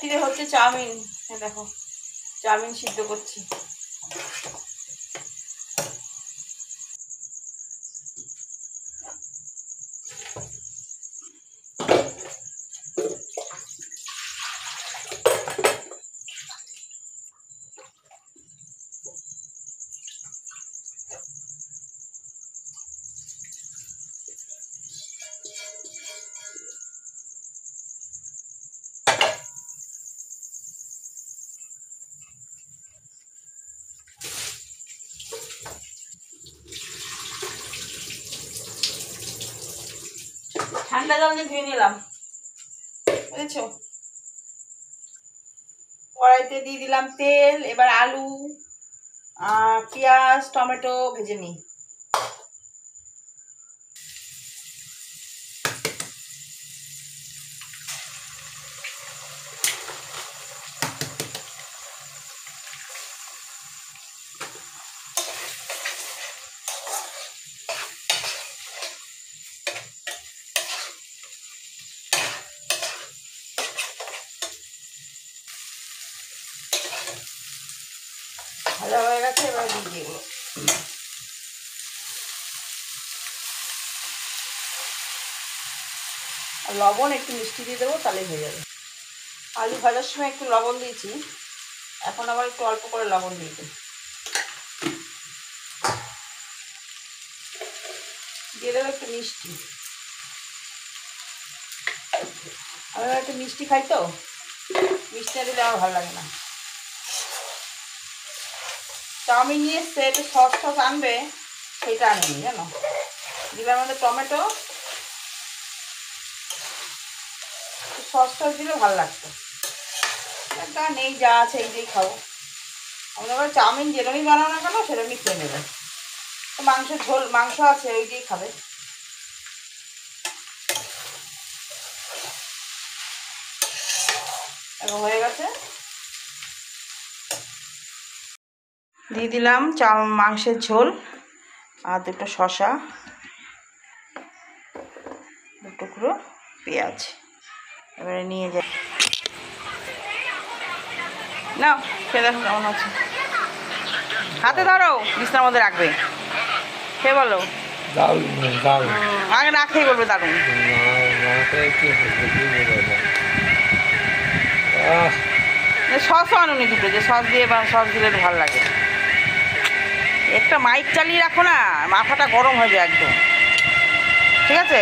রাত্রিরে হচ্ছে চাউমিন। দেখো চাউমিন সিদ্ধ করছি। ঠান্ডা জল দিয়ে ধুয়ে নিলাম, বুঝেছো। কড়াইতে দিয়ে দিলাম তেল। এবার আলু আর পেঁয়াজ টমেটো ভেজে নিই। ভাজা হয়ে গেছে, এবার দিয়ে দিয়ে এগুলো। আর লবণ একটু মিষ্টি দিয়ে দেবো, তাহলে হয়ে যাবে। আলু ভাজার সময় একটু লবণ দিয়েছি, এখন আবার একটু অল্প করে লবণ দিয়ে দিই। দিয়ে দেবো একটু মিষ্টি। আমি একটু মিষ্টি খাই তো, মিষ্টি না দিলে আমার ভালো লাগে না। চাউমিন নিয়ে এসছে, একটু সস টস আনবে, সেইটা আনেনি জানো। দিলাম আমাদের টমেটো, সস টস দিলে ভালো লাগতো। তা নেই, যা আছে এই দিয়েই খাবো। আমরা আবার চাউমিন যেরকমই বানাও না কেন সেরকমই খেয়ে নেবে। মাংসের ঝোল, মাংস আছে, ওই দিয়েই খাবে। এখন হয়ে গেছে, দিয়ে দিলাম মাংসের ঝোল আর দুটো শসা, দুটুকরো পেঁয়াজ। এবারে নিয়ে যাই, নাও খেয়ে দেখো কেমন আছে। হাতে ধরো, বিছনার মধ্যে রাখবে। খেয়ে বলো আগে না খেয়ে বলবে দারুণ। সসও আনুনি দুটো, যে সস দিয়ে সস দিলে ভালো লাগে। একটা মাইক চালিয়ে রাখো না, মাথাটা গরম হয়ে যায় একদম। ঠিক আছে।